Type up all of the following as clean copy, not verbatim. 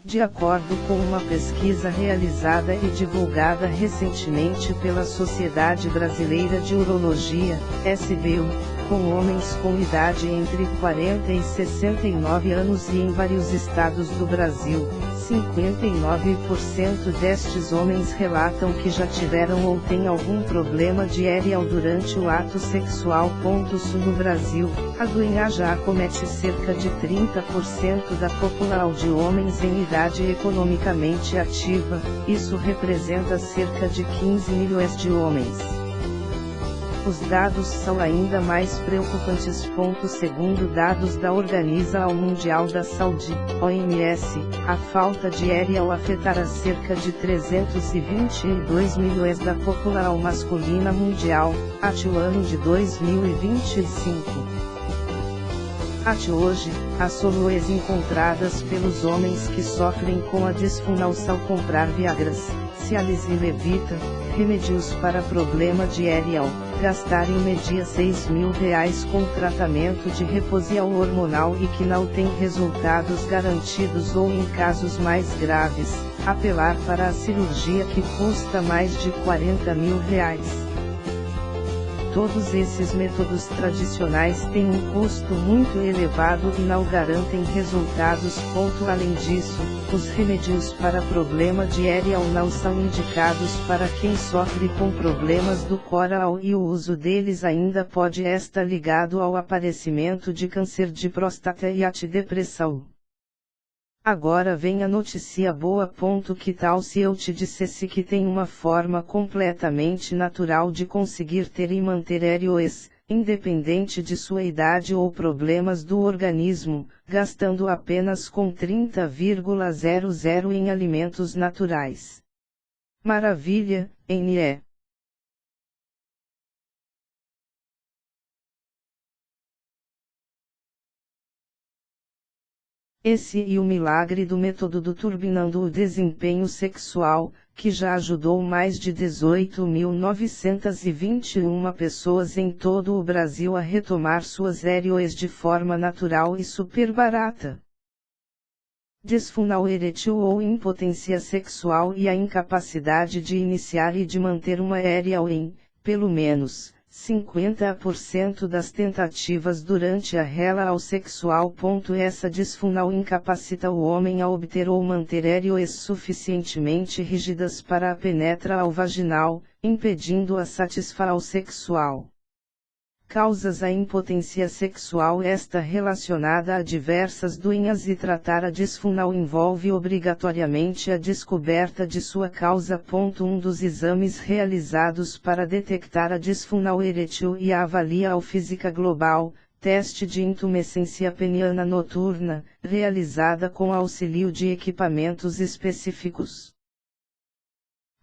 De acordo com uma pesquisa realizada e divulgada recentemente pela Sociedade Brasileira de Urologia, SBU, com homens com idade entre 40 e 69 anos e em vários estados do Brasil, 59% destes homens relatam que já tiveram ou têm algum problema de ereal durante o ato sexual. No Brasil, a doença já acomete cerca de 30% da população de homens em idade economicamente ativa, isso representa cerca de 15 milhões de homens. Os dados são ainda mais preocupantes. Segundo dados da Organização Mundial da Saúde, OMS, a falta de ereal afetará cerca de 322 milhões da população masculina mundial, até o ano de 2025. Até hoje, as soluções encontradas pelos homens que sofrem com a disfunção ao comprar Viagras, Cialis e Levita, remédios para problema de ereal, gastar em média R$6.000 com tratamento de reposição hormonal e que não tem resultados garantidos ou em casos mais graves, apelar para a cirurgia que custa mais de R$40.000. Todos esses métodos tradicionais têm um custo muito elevado e não garantem resultados. Além disso, os remédios para problema de ereal não são indicados para quem sofre com problemas do coração e o uso deles ainda pode estar ligado ao aparecimento de câncer de próstata e depressão. Agora vem a notícia boa. Que tal se eu te dissesse que tem uma forma completamente natural de conseguir ter e manter ereoes, independente de sua idade ou problemas do organismo, gastando apenas com 30,00 em alimentos naturais. Maravilha, NE. Esse e o milagre do método do turbinando o desempenho sexual, que já ajudou mais de 18.921 pessoas em todo o Brasil a retomar suas ereoes de forma natural e super barata. Disfunção erétil ou impotência sexual e a incapacidade de iniciar e de manter uma ereal em, pelo menos, 50% das tentativas durante a relação sexual. Essa disfunção incapacita o homem a obter ou manter ereoes suficientemente rígidas para a penetra ao vaginal, impedindo a satisfação sexual. Causas a impotência sexual está relacionada a diversas doenças e tratar a disfunção envolve obrigatoriamente a descoberta de sua causa. Um dos exames realizados para detectar a disfunção erétil e a avaliação física global, teste de intumescência peniana noturna, realizada com auxílio de equipamentos específicos.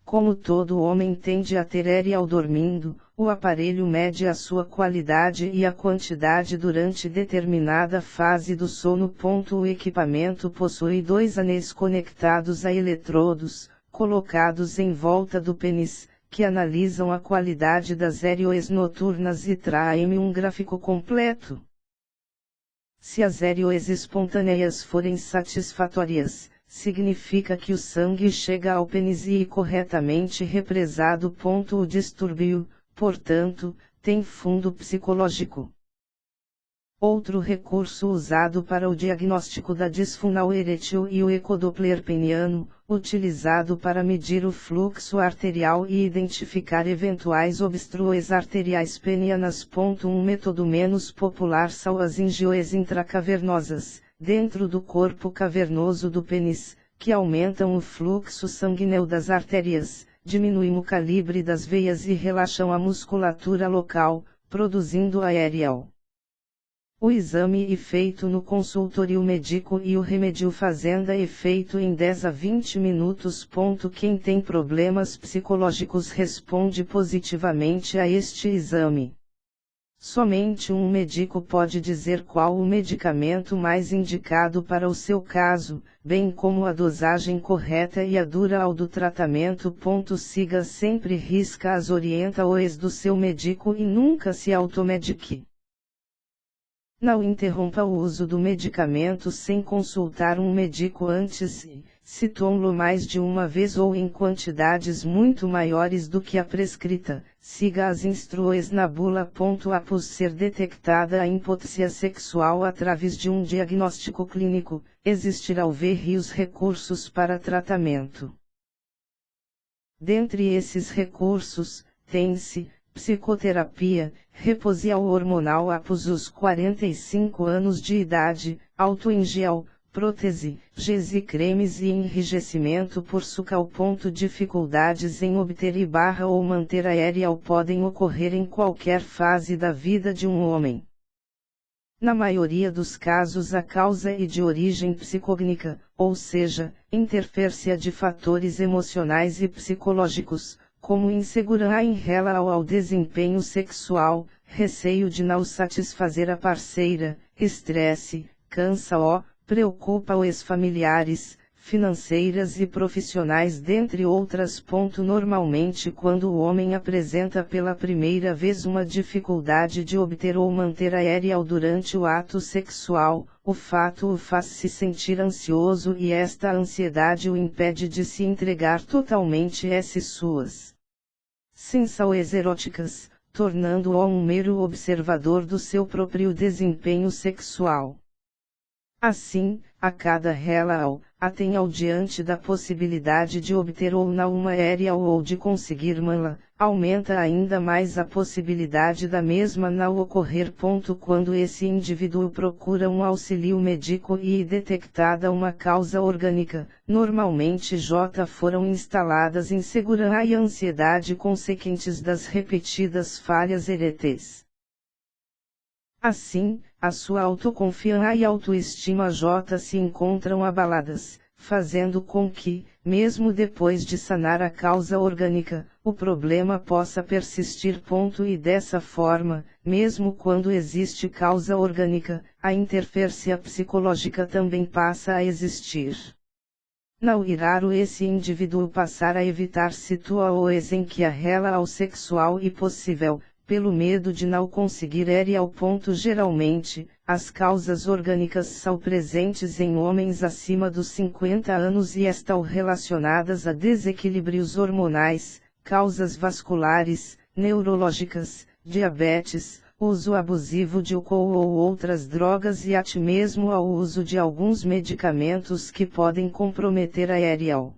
Como todo homem tende a ter ereal dormindo, o aparelho mede a sua qualidade e a quantidade durante determinada fase do sono. O equipamento possui dois anéis conectados a eletrodos, colocados em volta do pênis, que analisam a qualidade das ereoes noturnas e traem um gráfico completo. Se as ereoes espontâneas forem satisfatórias, significa que o sangue chega ao pênis e corretamente represado. O distúrbio, portanto, tem fundo psicológico. Outro recurso usado para o diagnóstico da disfunção erétil e o ecodoppler peniano, utilizado para medir o fluxo arterial e identificar eventuais obstruções arteriais penianas. Um método menos popular são as angioes intracavernosas, dentro do corpo cavernoso do pênis, que aumentam o fluxo sanguíneo das artérias, diminuem o calibre das veias e relaxam a musculatura local, produzindo a ereal. O exame é feito no consultório médico e o remédio fazenda é feito em 10 a 20 minutos. Quem tem problemas psicológicos responde positivamente a este exame. Somente um médico pode dizer qual o medicamento mais indicado para o seu caso, bem como a dosagem correta e a duração do tratamento. Siga sempre as orientações do seu médico e nunca se automedique. Não interrompa o uso do medicamento sem consultar um médico antes e, se tome-lo mais de uma vez ou em quantidades muito maiores do que a prescrita, siga as instruções na bula. Após ser detectada a impotência sexual através de um diagnóstico clínico, existirão vários recursos para tratamento. Dentre esses recursos, tem-se psicoterapia, reposição hormonal após os 45 anos de idade, álcool em gel, prótese, gés e cremes e enrijecimento por sucar. Dificuldades em obter e ou manter a ereção podem ocorrer em qualquer fase da vida de um homem. Na maioria dos casos a causa é de origem psicogênica, ou seja, interferência de fatores emocionais e psicológicos, como insegurança em relação ao desempenho sexual, receio de não satisfazer a parceira, estresse, cansa-o, preocupa os familiares, financeiras e profissionais, dentre outras. Normalmente, quando o homem apresenta pela primeira vez uma dificuldade de obter ou manter a ereção durante o ato sexual, o fato o faz se sentir ansioso e esta ansiedade o impede de se entregar totalmente às suas sensações eróticas, tornando-o um mero observador do seu próprio desempenho sexual. Assim, a cada relação, atenha-o diante da possibilidade de obter ou não uma ereção ou de conseguir mala, aumenta ainda mais a possibilidade da mesma não ocorrer. Quando esse indivíduo procura um auxílio médico e detectada uma causa orgânica, normalmente foram instaladas insegurança e ansiedade consequentes das repetidas falhas eréteis. Assim, a sua autoconfiança e autoestima se encontram abaladas, fazendo com que, mesmo depois de sanar a causa orgânica, o problema possa persistir. E dessa forma, mesmo quando existe causa orgânica, a interferência psicológica também passa a existir. Não é raro esse indivíduo passar a evitar situações em que a relação sexual é possível, pelo medo de não conseguir ereção. Geralmente, as causas orgânicas são presentes em homens acima dos 50 anos e estão relacionadas a desequilíbrios hormonais, causas vasculares, neurológicas, diabetes, uso abusivo de álcool ou outras drogas e até mesmo ao uso de alguns medicamentos que podem comprometer a ereção.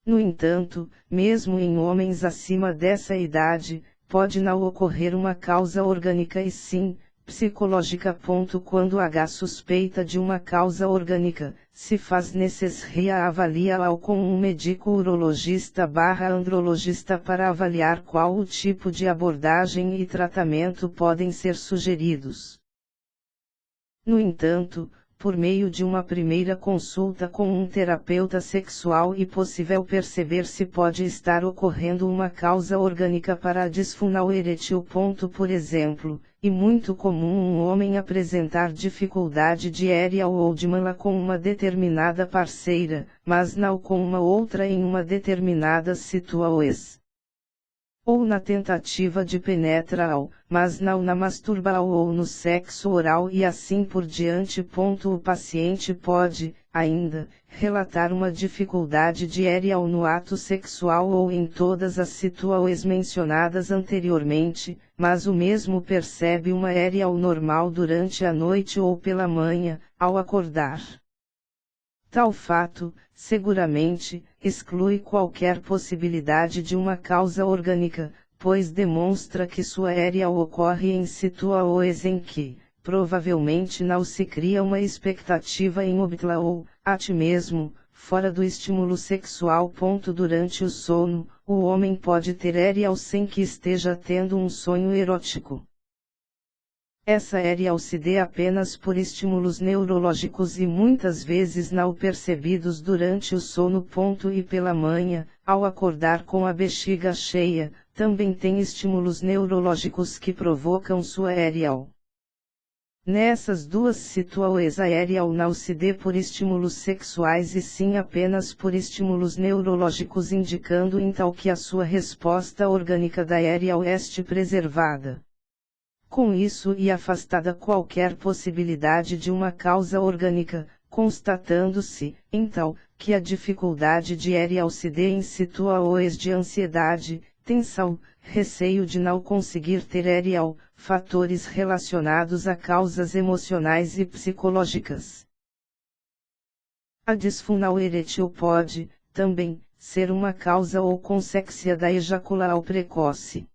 No entanto, mesmo em homens acima dessa idade, pode não ocorrer uma causa orgânica e sim, psicológica. Quando há suspeita de uma causa orgânica, se faz necessária avaliá-la com um médico urologista/andrologista para avaliar qual o tipo de abordagem e tratamento podem ser sugeridos. No entanto, por meio de uma primeira consulta com um terapeuta sexual é possível perceber se pode estar ocorrendo uma causa orgânica para a disfunção erétil. Por exemplo, é muito comum um homem apresentar dificuldade de ereção ou de mala com uma determinada parceira, mas não com uma outra em uma determinada situação. Ou na tentativa de penetrar, mas não na masturbação ou no sexo oral e assim por diante. O paciente pode, ainda, relatar uma dificuldade de ereção no ato sexual ou em todas as situações mencionadas anteriormente, mas o mesmo percebe uma ereção normal durante a noite ou pela manhã, ao acordar. Tal fato, seguramente, exclui qualquer possibilidade de uma causa orgânica, pois demonstra que sua ereção ocorre em situações em que, provavelmente não se cria uma expectativa em obtê-la ou, até mesmo, fora do estímulo sexual. Durante o sono, o homem pode ter ereção sem que esteja tendo um sonho erótico. Essa ereção se dê apenas por estímulos neurológicos e muitas vezes não percebidos durante o sono. E pela manhã, ao acordar com a bexiga cheia, também tem estímulos neurológicos que provocam sua ereção. Nessas duas situações a ereção não se dê por estímulos sexuais e sim apenas por estímulos neurológicos, indicando então que a sua resposta orgânica da ereção este preservada. com isso e afastada qualquer possibilidade de uma causa orgânica, constatando-se, então, que a dificuldade diária se dê em situações de ansiedade, tensão, receio de não conseguir ter fatores relacionados a causas emocionais e psicológicas. A disfunção erétil pode, também, ser uma causa ou consequência da ejaculação precoce.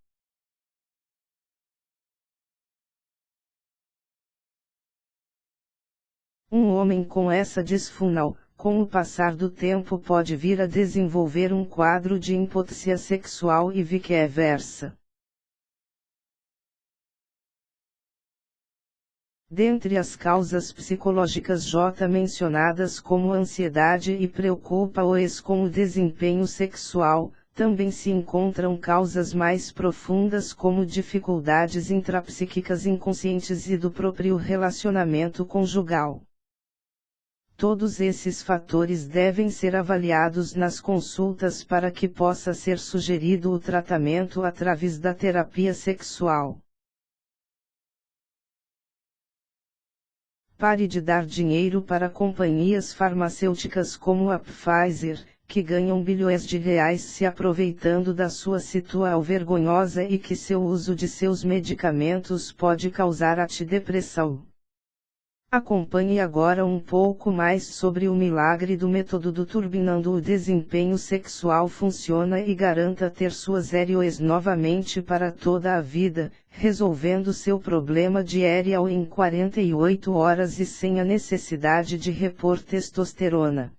Um homem com essa disfunção, com o passar do tempo pode vir a desenvolver um quadro de impotência sexual e vice-versa. Dentre as causas psicológicas já mencionadas como ansiedade e preocupa-os com o desempenho sexual, também se encontram causas mais profundas como dificuldades intrapsíquicas inconscientes e do próprio relacionamento conjugal. Todos esses fatores devem ser avaliados nas consultas para que possa ser sugerido o tratamento através da terapia sexual. Pare de dar dinheiro para companhias farmacêuticas como a Pfizer, que ganham bilhões de reais se aproveitando da sua situação vergonhosa e que seu uso de seus medicamentos pode causar a ti depressão. Acompanhe agora um pouco mais sobre o milagre do método do turbinando o desempenho sexual funciona e garanta ter suas héroes novamente para toda a vida, resolvendo seu problema diário em 48 horas e sem a necessidade de repor testosterona.